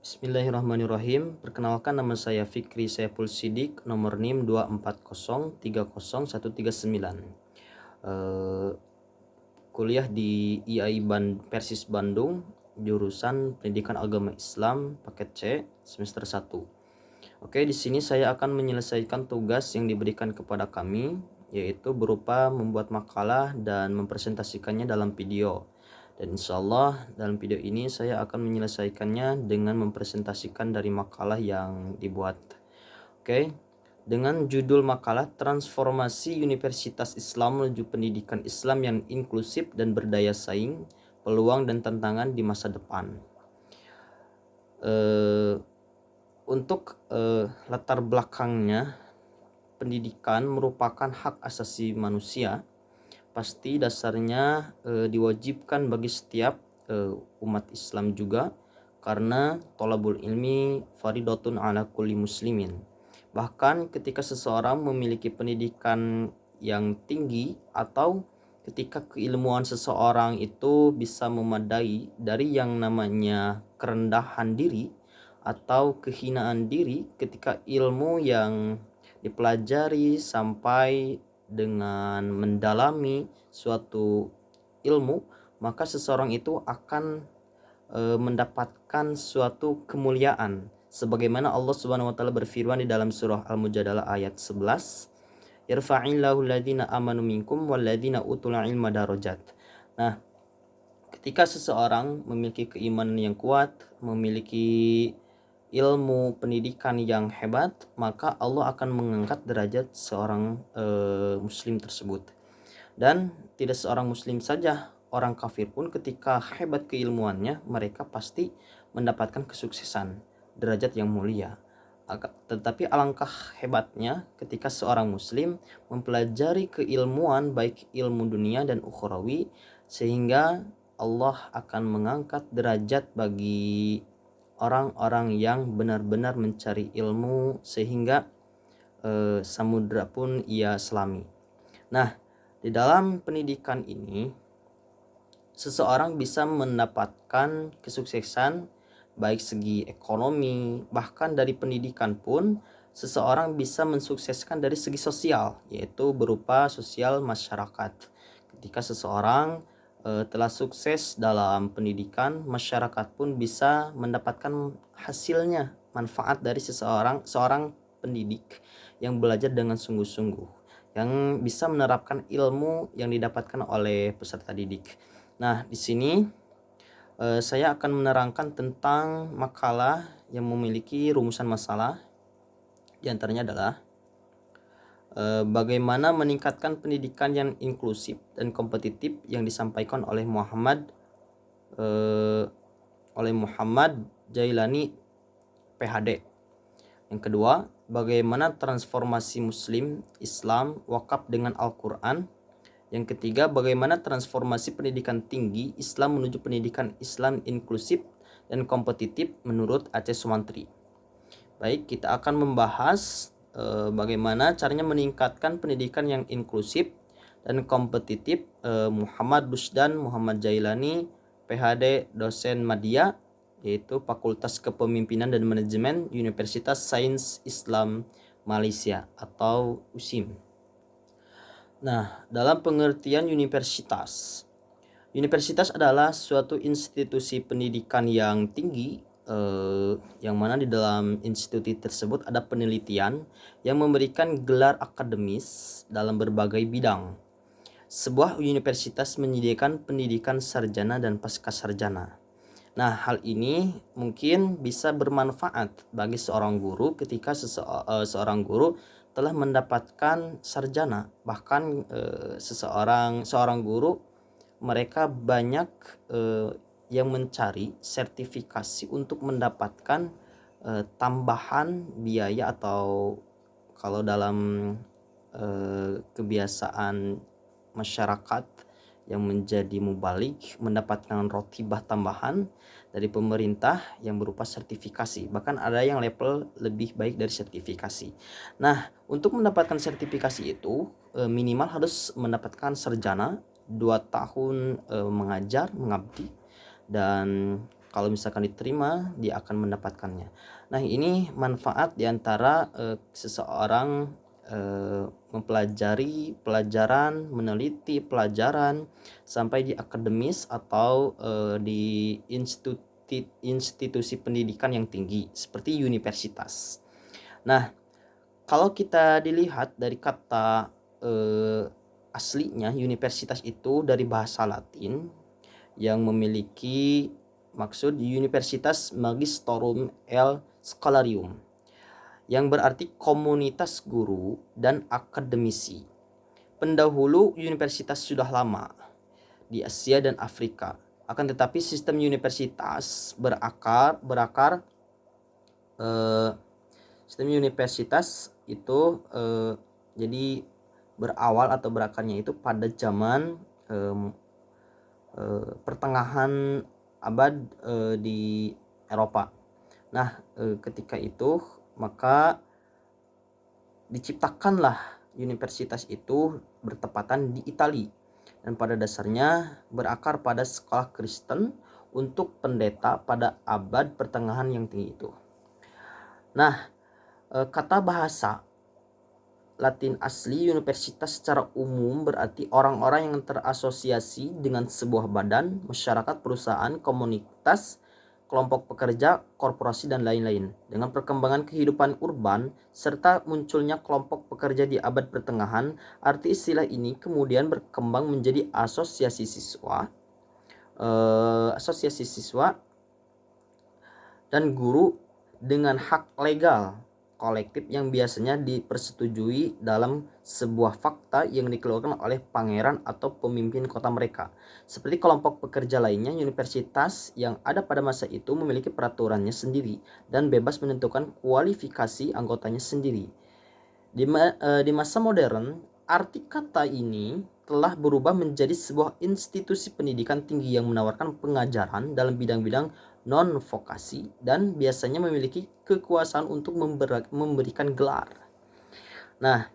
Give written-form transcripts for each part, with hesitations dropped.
Bismillahirrahmanirrahim. Perkenalkan, nama saya Fikri Saiful Sidik, nomor NIM 240300139. Eh, Kuliah di IAI Persis Bandung, jurusan Pendidikan Agama Islam, paket C, semester 1. Oke, di sini saya akan menyelesaikan tugas yang diberikan kepada kami, yaitu berupa membuat makalah dan mempresentasikannya dalam video. Dan insya Allah dalam video ini saya akan menyelesaikannya dengan mempresentasikan dari makalah yang dibuat. Oke, dengan judul makalah Transformasi Universitas Islam menuju Pendidikan Islam yang Inklusif dan Berdaya Saing, Peluang dan Tantangan di Masa Depan. Untuk latar belakangnya, pendidikan merupakan hak asasi manusia. Pasti dasarnya diwajibkan bagi setiap umat Islam juga, karena thalabul ilmi faridatun ala kulli muslimin. Bahkan ketika seseorang memiliki pendidikan yang tinggi atau ketika keilmuan seseorang itu bisa memadai dari yang namanya kerendahan diri atau kehinaan diri, ketika ilmu yang dipelajari sampai dengan mendalami suatu ilmu, maka seseorang itu akan mendapatkan suatu kemuliaan, sebagaimana Allah Subhanahu wa taala berfirman di dalam surah Al-Mujadalah ayat 11, yarfa'illahu alladziina amanu minkum walladziina utul ilma darajat. Nah, ketika seseorang memiliki keimanan yang kuat, memiliki ilmu pendidikan yang hebat, maka Allah akan mengangkat derajat seorang muslim tersebut. Dan tidak seorang muslim saja, orang kafir pun ketika hebat keilmuannya, mereka pasti mendapatkan kesuksesan, derajat yang mulia. Tetapi alangkah hebatnya ketika seorang muslim mempelajari keilmuan, baik ilmu dunia dan ukhrawi, sehingga Allah akan mengangkat derajat bagi orang-orang yang benar-benar mencari ilmu, sehingga samudra pun ia selami. Nah, di dalam pendidikan ini seseorang bisa mendapatkan kesuksesan baik segi ekonomi, bahkan dari pendidikan pun seseorang bisa mensukseskan dari segi sosial, yaitu berupa sosial masyarakat. Ketika seseorang telah sukses dalam pendidikan, masyarakat pun bisa mendapatkan hasilnya, manfaat dari seorang pendidik yang belajar dengan sungguh-sungguh, yang bisa menerapkan ilmu yang didapatkan oleh peserta didik. Nah, di sini saya akan menerangkan tentang makalah yang memiliki rumusan masalah. Di antaranya adalah bagaimana meningkatkan pendidikan yang inklusif dan kompetitif yang disampaikan oleh Muhammad Jailani PhD. Yang kedua, bagaimana transformasi Muslim Islam wakaf dengan Al-Quran. Yang ketiga, bagaimana transformasi pendidikan tinggi Islam menuju pendidikan Islam inklusif dan kompetitif menurut Aceh Sumantri. Baik, kita akan membahas bagaimana caranya meningkatkan pendidikan yang inklusif dan kompetitif. Muhammad Busdan Muhammad Jailani, PhD, dosen Madya, yaitu Fakultas Kepemimpinan dan Manajemen Universitas Sains Islam Malaysia atau USIM. Nah, dalam pengertian universitas adalah suatu institusi pendidikan yang tinggi, yang mana di dalam institusi tersebut ada penelitian yang memberikan gelar akademis dalam berbagai bidang. Sebuah universitas menyediakan pendidikan sarjana dan pascasarjana. Nah, hal ini mungkin bisa bermanfaat bagi seorang guru ketika seorang guru telah mendapatkan sarjana. Bahkan seorang guru, mereka banyak yang mencari sertifikasi untuk mendapatkan tambahan biaya, atau kalau dalam kebiasaan masyarakat yang menjadi mubalik, mendapatkan rotibah tambahan dari pemerintah yang berupa sertifikasi. Bahkan ada yang level lebih baik dari sertifikasi. Nah, untuk mendapatkan sertifikasi itu minimal harus mendapatkan sarjana 2 tahun mengajar, mengabdi, dan Kalau misalkan diterima, dia akan mendapatkannya. Nah, ini manfaat diantara seseorang mempelajari pelajaran, meneliti pelajaran sampai di akademis atau di institusi pendidikan yang tinggi seperti universitas. Nah, kalau kita dilihat dari kata aslinya, universitas itu dari bahasa Latin yang memiliki maksud Universitas Magisterium et Scholarium, yang berarti komunitas guru dan akademisi. Pendahulu universitas sudah lama di Asia dan Afrika. Akan tetapi sistem universitas sistem universitas itu jadi berawal atau berakarnya itu pada zaman pertengahan abad di Eropa. Nah, ketika itu maka diciptakanlah universitas itu bertepatan di Italia dan pada dasarnya berakar pada sekolah Kristen untuk pendeta pada abad pertengahan yang tinggi itu. Nah, kata bahasa Latin asli universitas secara umum berarti orang-orang yang terasosiasi dengan sebuah badan, masyarakat, perusahaan, komunitas, kelompok pekerja, korporasi, dan lain-lain. Dengan perkembangan kehidupan urban serta munculnya kelompok pekerja di abad pertengahan, arti istilah ini kemudian berkembang menjadi asosiasi siswa dan guru dengan hak legal kolektif yang biasanya dipersetujui dalam sebuah fakta yang dikeluarkan oleh pangeran atau pemimpin kota mereka. Seperti kelompok pekerja lainnya, universitas yang ada pada masa itu memiliki peraturannya sendiri dan bebas menentukan kualifikasi anggotanya sendiri. Di masa modern, arti kata ini telah berubah menjadi sebuah institusi pendidikan tinggi yang menawarkan pengajaran dalam bidang-bidang non-vokasi dan biasanya memiliki kekuasaan untuk memberikan gelar. Nah,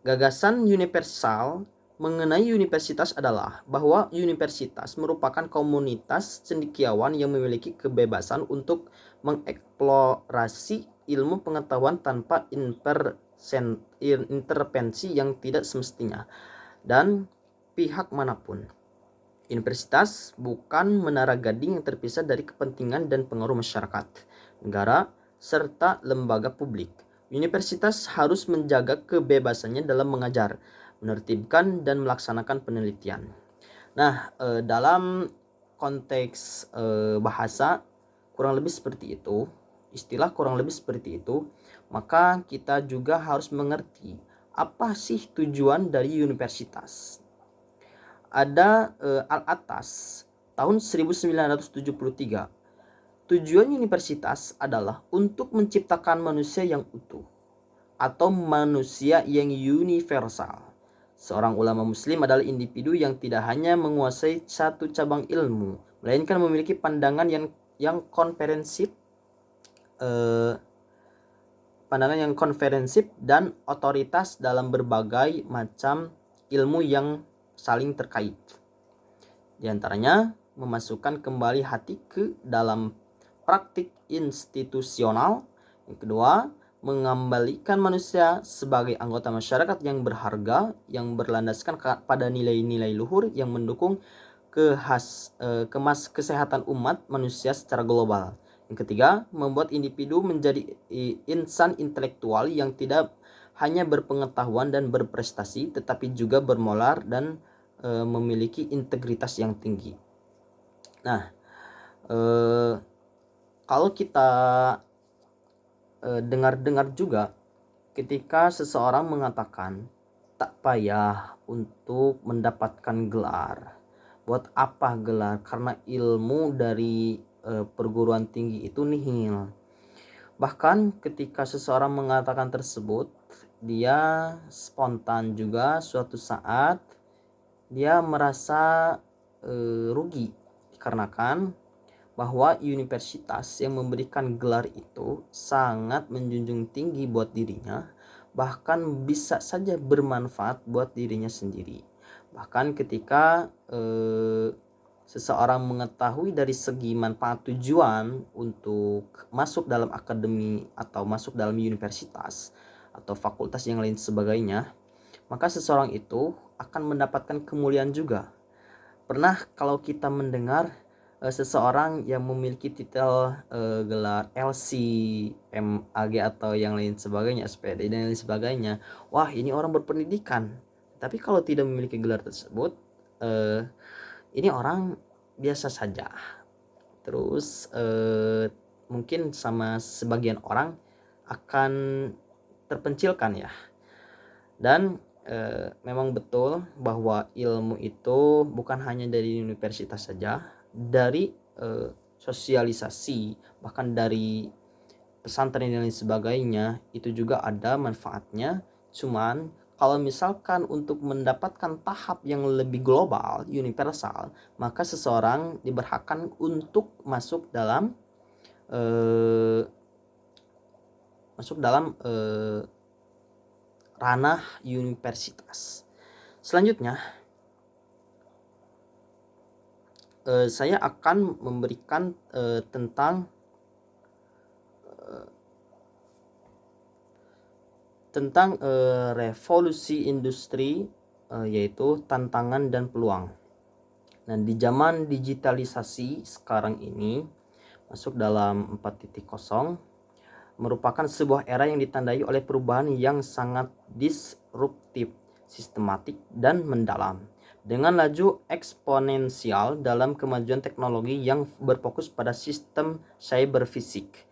gagasan universal mengenai universitas adalah bahwa universitas merupakan komunitas cendekiawan yang memiliki kebebasan untuk mengeksplorasi ilmu pengetahuan tanpa intervensi yang tidak semestinya dan pihak manapun. Universitas bukan menara gading yang terpisah dari kepentingan dan pengaruh masyarakat, negara, serta lembaga publik. Universitas harus menjaga kebebasannya dalam mengajar, menertibkan, dan melaksanakan penelitian. Nah, dalam konteks bahasa kurang lebih seperti itu, istilah kurang lebih seperti itu, maka kita juga harus mengerti apa sih tujuan dari universitas. Ada Al-Atas tahun 1973. Tujuan universitas adalah untuk menciptakan manusia yang utuh atau manusia yang universal. Seorang ulama muslim adalah individu yang tidak hanya menguasai satu cabang ilmu, melainkan memiliki pandangan yang konferensif dan otoritas dalam berbagai macam ilmu yang saling terkait. Di antaranya memasukkan kembali hati ke dalam praktik institusional. Yang kedua, mengembalikan manusia sebagai anggota masyarakat yang berharga, yang berlandaskan pada nilai-nilai luhur yang mendukung kesehatan umat manusia secara global. Yang ketiga, membuat individu menjadi insan intelektual yang tidak hanya berpengetahuan dan berprestasi, tetapi juga bermoral dan memiliki integritas yang tinggi. Nah, kalau kita dengar-dengar juga ketika seseorang mengatakan tak payah untuk mendapatkan gelar. Buat apa gelar? Karena ilmu dari perguruan tinggi itu nihil. Bahkan ketika seseorang mengatakan tersebut, dia spontan juga suatu saat dia merasa rugi dikarenakan bahwa universitas yang memberikan gelar itu sangat menjunjung tinggi buat dirinya, bahkan bisa saja bermanfaat buat dirinya sendiri. Bahkan ketika seseorang mengetahui dari segi manfaat tujuan untuk masuk dalam akademi atau masuk dalam universitas atau fakultas yang lain sebagainya, maka seseorang itu akan mendapatkan kemuliaan juga. Pernah kalau kita mendengar seseorang yang memiliki titel gelar LC, MAG atau yang lain sebagainya, SPD dan lain sebagainya, wah ini orang berpendidikan. Tapi kalau tidak memiliki gelar tersebut, ini orang biasa saja. Terus mungkin sama sebagian orang akan terpencilkan ya. Dan memang betul bahwa ilmu itu bukan hanya dari universitas saja, dari sosialisasi, bahkan dari pesantren dan lain sebagainya itu juga ada manfaatnya. Cuman kalau misalkan untuk mendapatkan tahap yang lebih global, universal, maka seseorang diberhakkan untuk masuk dalam ranah universitas. Selanjutnya saya akan memberikan tentang revolusi industri, yaitu tantangan dan peluang. Nah, di zaman digitalisasi sekarang ini masuk dalam 4.0 merupakan sebuah era yang ditandai oleh perubahan yang sangat disruptif, sistematik, dan mendalam. Dengan laju eksponensial dalam kemajuan teknologi yang berfokus pada sistem cyberfisik.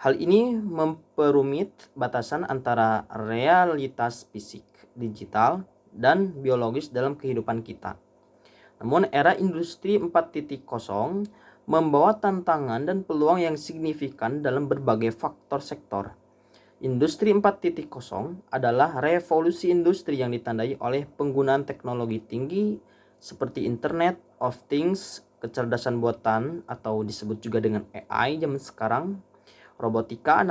Hal ini memperumit batasan antara realitas fisik, digital, dan biologis dalam kehidupan kita. Namun era industri 4.0 membawa tantangan dan peluang yang signifikan dalam berbagai faktor sektor. Industri 4.0 adalah revolusi industri yang ditandai oleh penggunaan teknologi tinggi seperti Internet of Things, kecerdasan buatan atau disebut juga dengan AI zaman sekarang, robotika,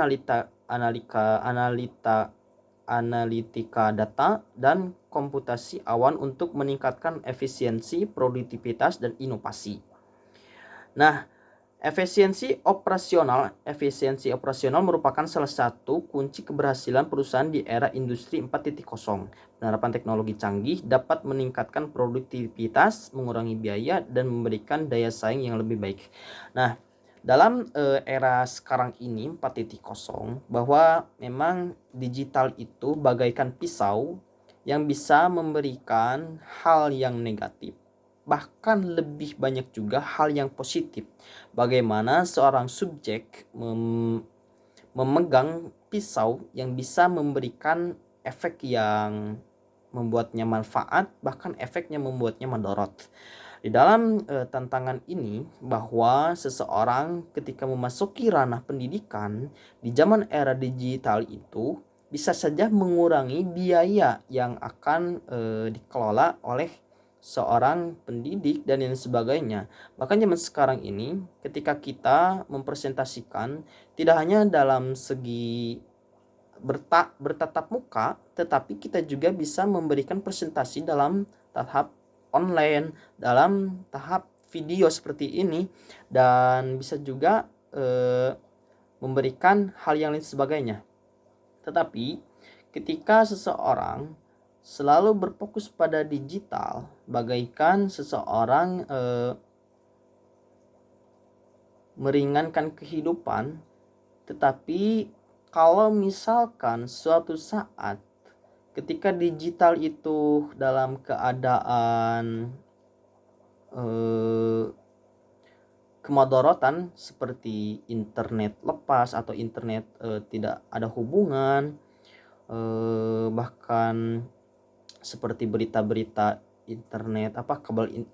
analitika data, dan komputasi awan untuk meningkatkan efisiensi, produktivitas, dan inovasi. Nah, efisiensi operasional merupakan salah satu kunci keberhasilan perusahaan di era industri 4.0. Penerapan teknologi canggih dapat meningkatkan produktivitas, mengurangi biaya, dan memberikan daya saing yang lebih baik. Nah, dalam era sekarang ini 4.0, bahwa memang digital itu bagaikan pisau yang bisa memberikan hal yang negatif, bahkan lebih banyak juga hal yang positif. Bagaimana seorang subjek memegang pisau yang bisa memberikan efek yang membuatnya manfaat, bahkan efeknya membuatnya madorot. Di dalam tantangan ini, bahwa seseorang ketika memasuki ranah pendidikan di zaman era digital itu bisa saja mengurangi biaya yang akan dikelola oleh seorang pendidik dan lain sebagainya. Bahkan zaman sekarang ini ketika kita mempresentasikan tidak hanya dalam segi bertatap muka, tetapi kita juga bisa memberikan presentasi dalam tahap online, dalam tahap video seperti ini, dan bisa juga memberikan hal yang lain sebagainya. Tetapi ketika seseorang selalu berfokus pada digital, bagaikan seseorang meringankan kehidupan. Tetapi kalau misalkan suatu saat ketika digital itu dalam keadaan kemadorotan seperti internet lepas atau internet tidak ada hubungan, bahkan seperti berita-berita internet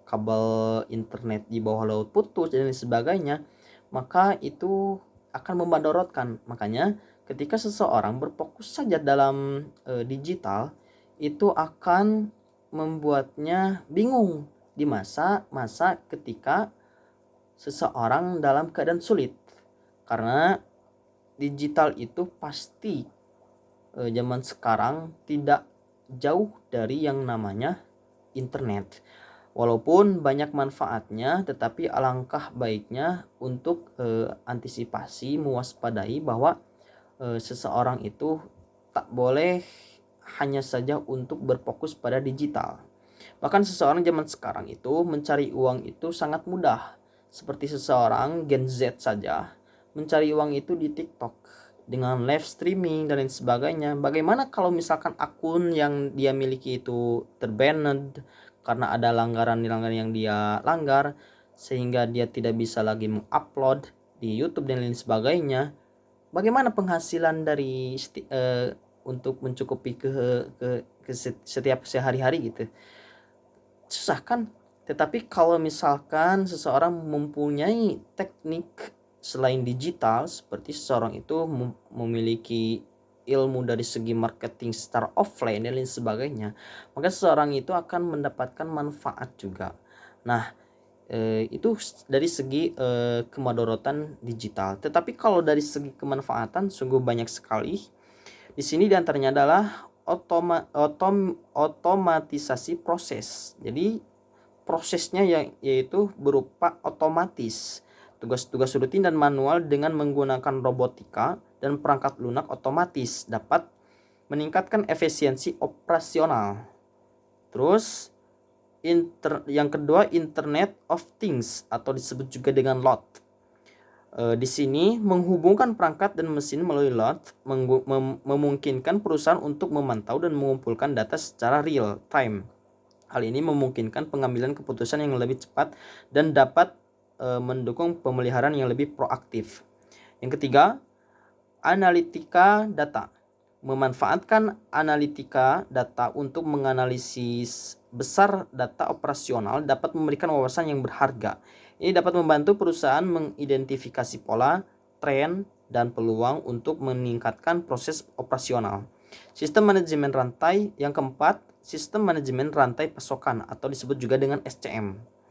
kabel internet di bawah laut putus dan lain sebagainya, maka itu akan memadorotkan. Makanya ketika seseorang berfokus saja dalam digital, itu akan membuatnya bingung di masa-masa ketika seseorang dalam keadaan sulit. Karena digital itu pasti zaman sekarang tidak jauh dari yang namanya internet. Walaupun banyak manfaatnya, tetapi alangkah baiknya untuk antisipasi, mewaspadai bahwa seseorang itu tak boleh hanya saja untuk berfokus pada digital. Bahkan seseorang zaman sekarang itu mencari uang itu sangat mudah. Seperti seseorang Gen Z saja mencari uang itu di TikTok dengan live streaming dan lain sebagainya. Bagaimana kalau misalkan akun yang dia miliki itu terbanned karena ada langgaran-langgaran yang dia langgar, sehingga dia tidak bisa lagi mengupload di YouTube dan lain sebagainya? Bagaimana penghasilan dari untuk mencukupi ke setiap sehari-hari gitu? Susah kan? Tetapi kalau misalkan seseorang mempunyai teknik selain digital, seperti seseorang itu memiliki ilmu dari segi marketing secara offline dan lain sebagainya, maka seseorang itu akan mendapatkan manfaat juga. Nah, itu dari segi kemadorotan digital. Tetapi kalau dari segi kemanfaatan sungguh banyak sekali. Di sini diantaranya adalah otomatisasi proses. Jadi prosesnya yaitu berupa otomatis. Tugas-tugas rutin dan manual dengan menggunakan robotika dan perangkat lunak otomatis dapat meningkatkan efisiensi operasional. Terus yang kedua, Internet of Things atau disebut juga dengan LOT. Di sini menghubungkan perangkat dan mesin melalui LOT memungkinkan perusahaan untuk memantau dan mengumpulkan data secara real time. Hal ini memungkinkan pengambilan keputusan yang lebih cepat dan dapat mendukung pemeliharaan yang lebih proaktif. Yang ketiga, analitika data. Memanfaatkan analitika data untuk menganalisis besar data operasional dapat memberikan wawasan yang berharga. Ini dapat membantu perusahaan mengidentifikasi pola, tren, dan peluang untuk meningkatkan proses operasional. Sistem manajemen rantai. Yang keempat, sistem manajemen rantai pasokan atau disebut juga dengan SCM.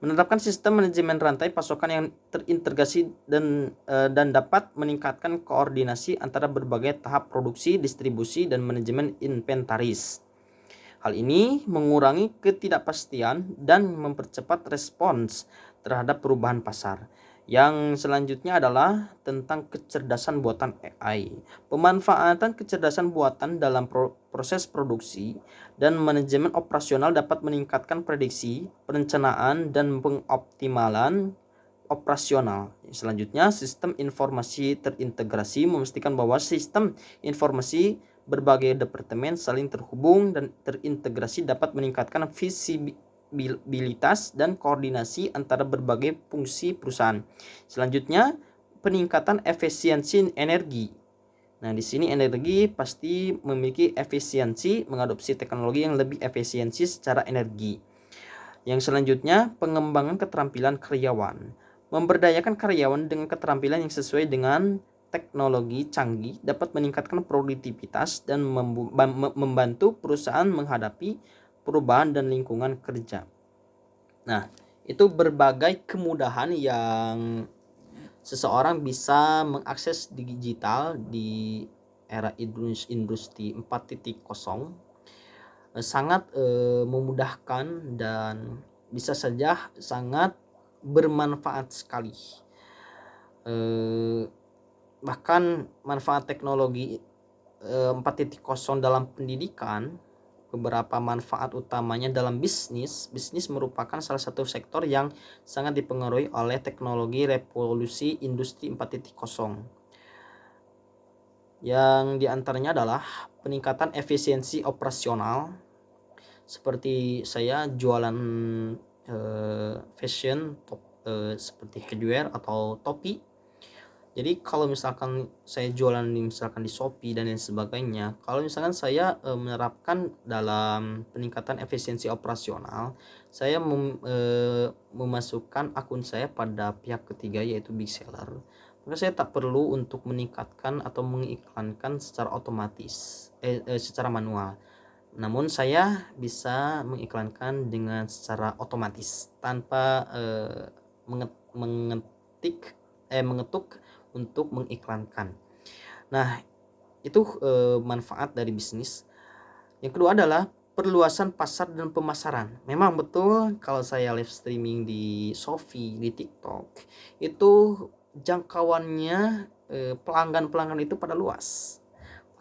Menetapkan sistem manajemen rantai pasokan yang terintegrasi dan dapat meningkatkan koordinasi antara berbagai tahap produksi, distribusi, dan manajemen inventaris. Hal ini mengurangi ketidakpastian dan mempercepat respons terhadap perubahan pasar. Yang selanjutnya adalah tentang kecerdasan buatan AI. Pemanfaatan kecerdasan buatan dalam proses produksi dan manajemen operasional dapat meningkatkan prediksi, perencanaan, dan pengoptimalan operasional. Selanjutnya, sistem informasi terintegrasi memastikan bahwa sistem informasi berbagai departemen saling terhubung dan terintegrasi dapat meningkatkan visibilitas dan koordinasi antara berbagai fungsi perusahaan. Selanjutnya, peningkatan efisiensi energi. Nah, di sini energi pasti memiliki efisiensi, mengadopsi teknologi yang lebih efisiensi secara energi. Yang selanjutnya, pengembangan keterampilan karyawan. Memberdayakan karyawan dengan keterampilan yang sesuai dengan teknologi canggih dapat meningkatkan produktivitas dan membantu perusahaan menghadapi perubahan dan lingkungan kerja. Nah, itu berbagai kemudahan yang seseorang bisa mengakses digital di era industri 4.0, sangat memudahkan dan bisa saja sangat bermanfaat sekali. Bahkan manfaat teknologi 4.0 dalam pendidikan, beberapa manfaat utamanya dalam bisnis merupakan salah satu sektor yang sangat dipengaruhi oleh teknologi revolusi industri 4.0. Yang diantaranya adalah peningkatan efisiensi operasional. Seperti saya jualan fashion, seperti headwear atau topi. Jadi kalau misalkan saya jualan misalkan di Shopee dan lain sebagainya, kalau misalkan saya menerapkan dalam peningkatan efisiensi operasional, saya memasukkan akun saya pada pihak ketiga yaitu big seller, maka saya tak perlu untuk meningkatkan atau mengiklankan secara otomatis, secara manual. Namun saya bisa mengiklankan dengan secara otomatis tanpa mengetuk untuk mengiklankan. Nah, itu manfaat dari bisnis. Yang kedua adalah perluasan pasar dan pemasaran. Memang betul kalau saya live streaming di Shopee, di TikTok, itu jangkauannya pelanggan-pelanggan itu pada luas.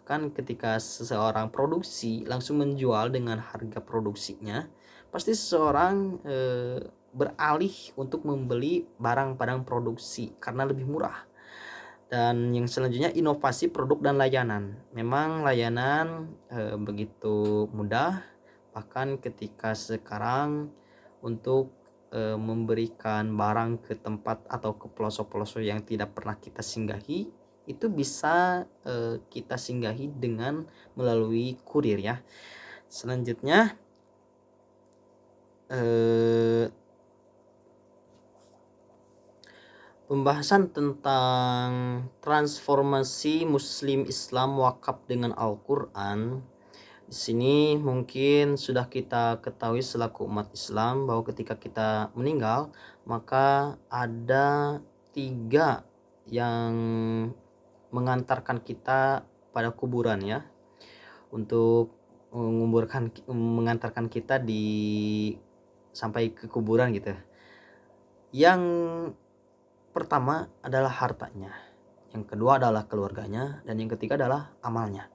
Bahkan ketika seseorang produksi langsung menjual dengan harga produksinya, pasti seseorang beralih untuk membeli barang-barang produksi karena lebih murah. Dan yang selanjutnya inovasi produk dan layanan. Memang layanan begitu mudah, bahkan ketika sekarang untuk memberikan barang ke tempat atau ke pelosok-pelosok yang tidak pernah kita singgahi, itu bisa kita singgahi dengan melalui kurir ya. Selanjutnya pembahasan tentang transformasi Muslim Islam wakaf dengan Al-Quran. Di sini mungkin sudah kita ketahui selaku umat Islam bahwa ketika kita meninggal, maka ada 3 yang mengantarkan kita pada kuburan ya, untuk mengantarkan kita sampai ke kuburan gitu. Yang pertama adalah hartanya, yang kedua adalah keluarganya, dan yang ketiga adalah amalnya.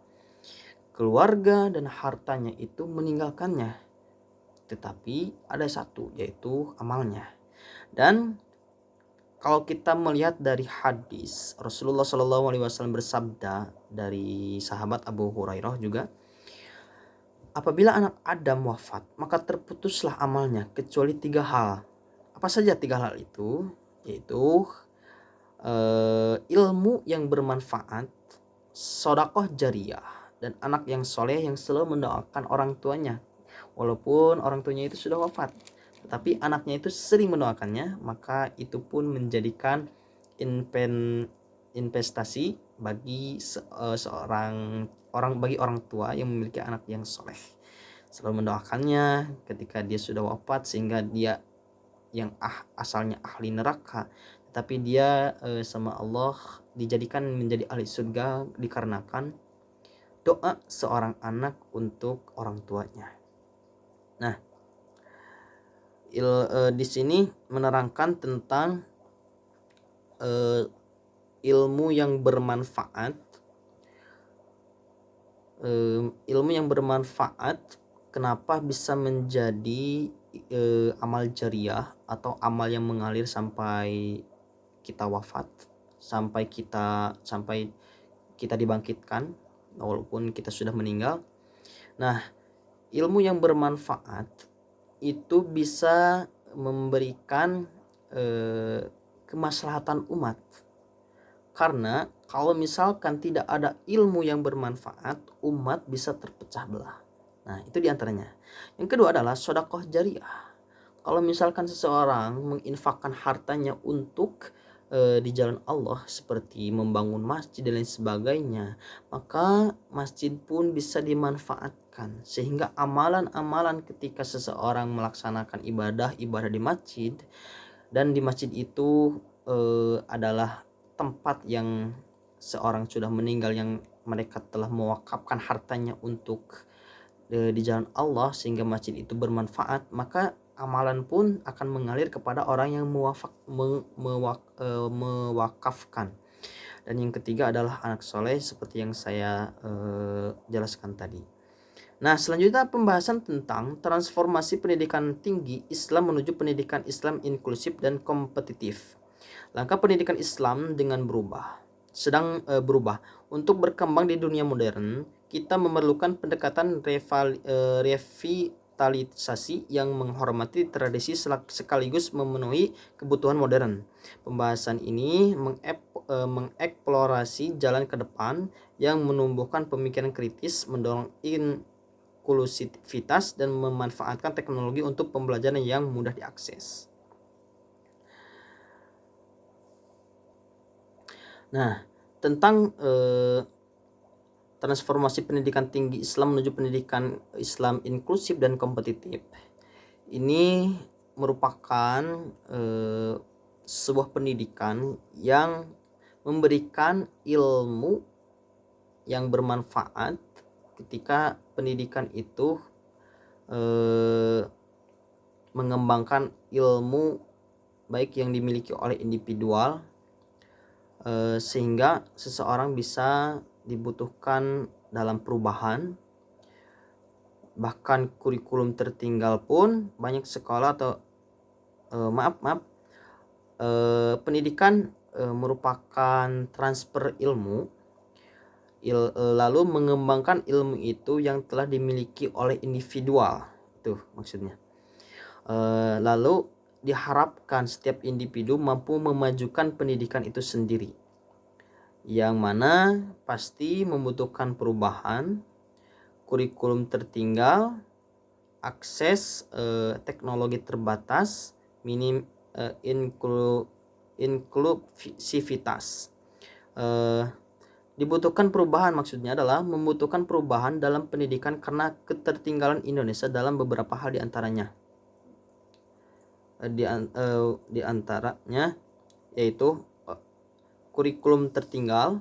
Keluarga dan hartanya itu meninggalkannya, tetapi ada satu, yaitu amalnya. Dan kalau kita melihat dari hadis, Rasulullah SAW bersabda dari sahabat Abu Hurairah juga, apabila anak Adam wafat, maka terputuslah amalnya kecuali 3 hal. Apa saja 3 hal itu? Yaitu ilmu yang bermanfaat, sodakoh jariyah, dan anak yang soleh yang selalu mendoakan orang tuanya. Walaupun orang tuanya itu sudah wafat, tetapi anaknya itu sering mendoakannya, maka itu pun menjadikan investasi bagi bagi orang tua yang memiliki anak yang soleh, selalu mendoakannya ketika dia sudah wafat, sehingga dia yang asalnya ahli neraka, tapi dia sama Allah dijadikan menjadi ahli surga dikarenakan doa seorang anak untuk orang tuanya. Nah, di sini menerangkan tentang ilmu yang bermanfaat. Ilmu yang bermanfaat kenapa bisa menjadi amal jariyah atau amal yang mengalir sampai kita wafat, sampai kita dibangkitkan walaupun kita sudah meninggal. Nah, ilmu yang bermanfaat itu bisa memberikan kemaslahatan umat. Karena kalau misalkan tidak ada ilmu yang bermanfaat, umat bisa terpecah belah. Nah, itu diantaranya. Yang kedua adalah sedekah jariyah. Kalau misalkan seseorang menginfakkan hartanya untuk di jalan Allah, seperti membangun masjid dan lain sebagainya, maka masjid pun bisa dimanfaatkan, sehingga amalan-amalan ketika seseorang melaksanakan ibadah di masjid, dan di masjid itu adalah tempat yang seorang sudah meninggal yang mereka telah mewakafkan hartanya untuk di jalan Allah, sehingga masjid itu bermanfaat, maka amalan pun akan mengalir kepada orang yang mewakafkan. Dan yang ketiga adalah anak soleh seperti yang saya jelaskan tadi. Nah, selanjutnya pembahasan tentang transformasi pendidikan tinggi Islam menuju pendidikan Islam inklusif dan kompetitif. Langkah pendidikan Islam sedang berubah. Untuk berkembang di dunia modern, kita memerlukan pendekatan revitalisasi yang menghormati tradisi sekaligus memenuhi kebutuhan modern. Pembahasan ini mengeksplorasi jalan ke depan yang menumbuhkan pemikiran kritis, mendorong inklusivitas, dan memanfaatkan teknologi untuk pembelajaran yang mudah diakses. Nah, tentang transformasi pendidikan tinggi Islam menuju pendidikan Islam inklusif dan kompetitif. Ini merupakan sebuah pendidikan yang memberikan ilmu yang bermanfaat ketika pendidikan itu mengembangkan ilmu baik yang dimiliki oleh individual, sehingga seseorang bisa dibutuhkan dalam perubahan. Bahkan kurikulum tertinggal pun banyak sekolah atau pendidikan merupakan transfer ilmu, lalu mengembangkan ilmu itu yang telah dimiliki oleh individual, itu maksudnya. Lalu diharapkan setiap individu mampu memajukan pendidikan itu sendiri, yang mana pasti membutuhkan perubahan, kurikulum tertinggal, akses teknologi terbatas, inklusivitas. Dibutuhkan perubahan maksudnya adalah membutuhkan perubahan dalam pendidikan karena ketertinggalan Indonesia dalam beberapa hal diantaranya. Di antaranya yaitu kurikulum tertinggal,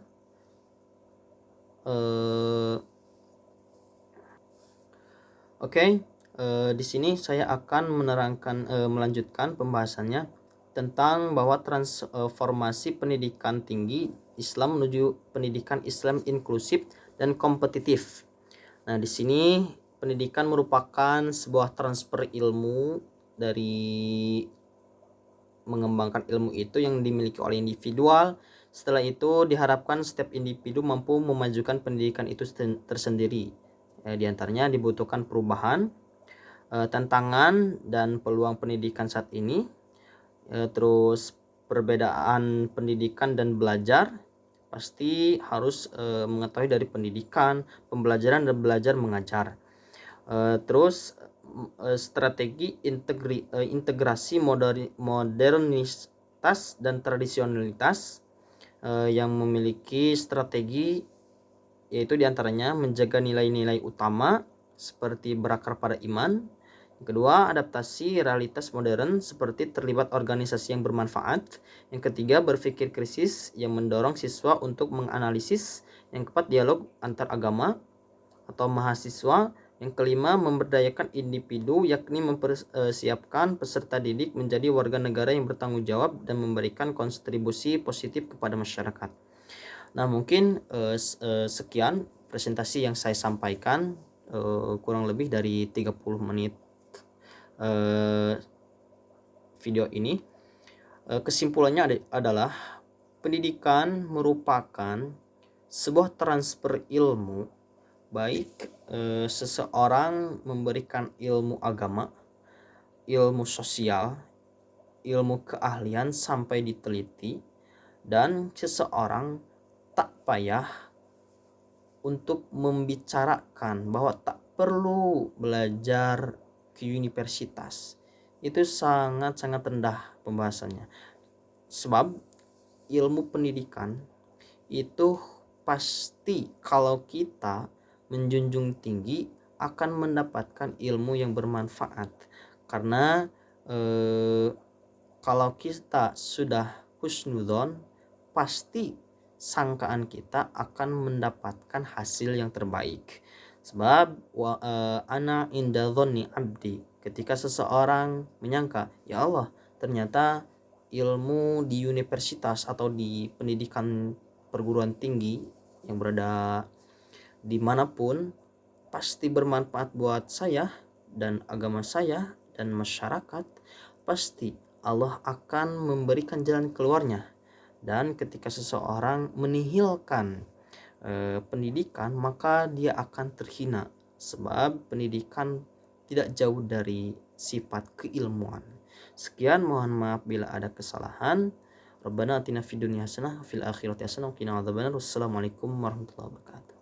di sini saya akan melanjutkan pembahasannya tentang bahwa transformasi pendidikan tinggi Islam menuju pendidikan Islam inklusif dan kompetitif. Nah, di sini pendidikan merupakan sebuah transfer ilmu dari mengembangkan ilmu itu yang dimiliki oleh individual. Setelah itu diharapkan setiap individu mampu memajukan pendidikan itu tersendiri. Di antaranya dibutuhkan perubahan, tantangan dan peluang pendidikan saat ini, terus perbedaan pendidikan dan belajar. Pasti harus mengetahui dari pendidikan, pembelajaran dan belajar mengajar. Terus strategi integrasi modernitas dan tradisionalitas, yang memiliki strategi yaitu diantaranya menjaga nilai-nilai utama seperti berakar pada iman. Yang kedua, adaptasi realitas modern seperti terlibat organisasi yang bermanfaat. Yang ketiga, berpikir krisis yang mendorong siswa untuk menganalisis. Yang keempat, dialog antar agama atau mahasiswa. Yang kelima, memberdayakan individu, yakni mempersiapkan peserta didik menjadi warga negara yang bertanggung jawab dan memberikan kontribusi positif kepada masyarakat. Nah, mungkin sekian presentasi yang saya sampaikan, kurang lebih dari 30 menit video ini. Kesimpulannya adalah pendidikan merupakan sebuah transfer ilmu, baik seseorang memberikan ilmu agama, ilmu sosial, ilmu keahlian sampai diteliti, dan seseorang tak payah untuk membicarakan bahwa tak perlu belajar ke universitas. Itu sangat-sangat rendah pembahasannya. Sebab ilmu pendidikan itu pasti kalau kita menjunjung tinggi akan mendapatkan ilmu yang bermanfaat. Karena kalau kita sudah husnudzon, pasti sangkaan kita akan mendapatkan hasil yang terbaik. Sebab ana inda dhonni abdi, ketika seseorang menyangka, ya Allah, ternyata ilmu di universitas atau di pendidikan perguruan tinggi yang berada dimanapun pasti bermanfaat buat saya dan agama saya dan masyarakat, pasti Allah akan memberikan jalan keluarnya. Dan ketika seseorang menihilkan pendidikan, maka dia akan terhina, sebab pendidikan tidak jauh dari sifat keilmuan. Sekian, mohon maaf bila ada kesalahan. Rabbana atina fid dunya hasanah wa fil akhirati hasanah wa qina adzabannar. Wassalamualaikum warahmatullahi wabarakatuh.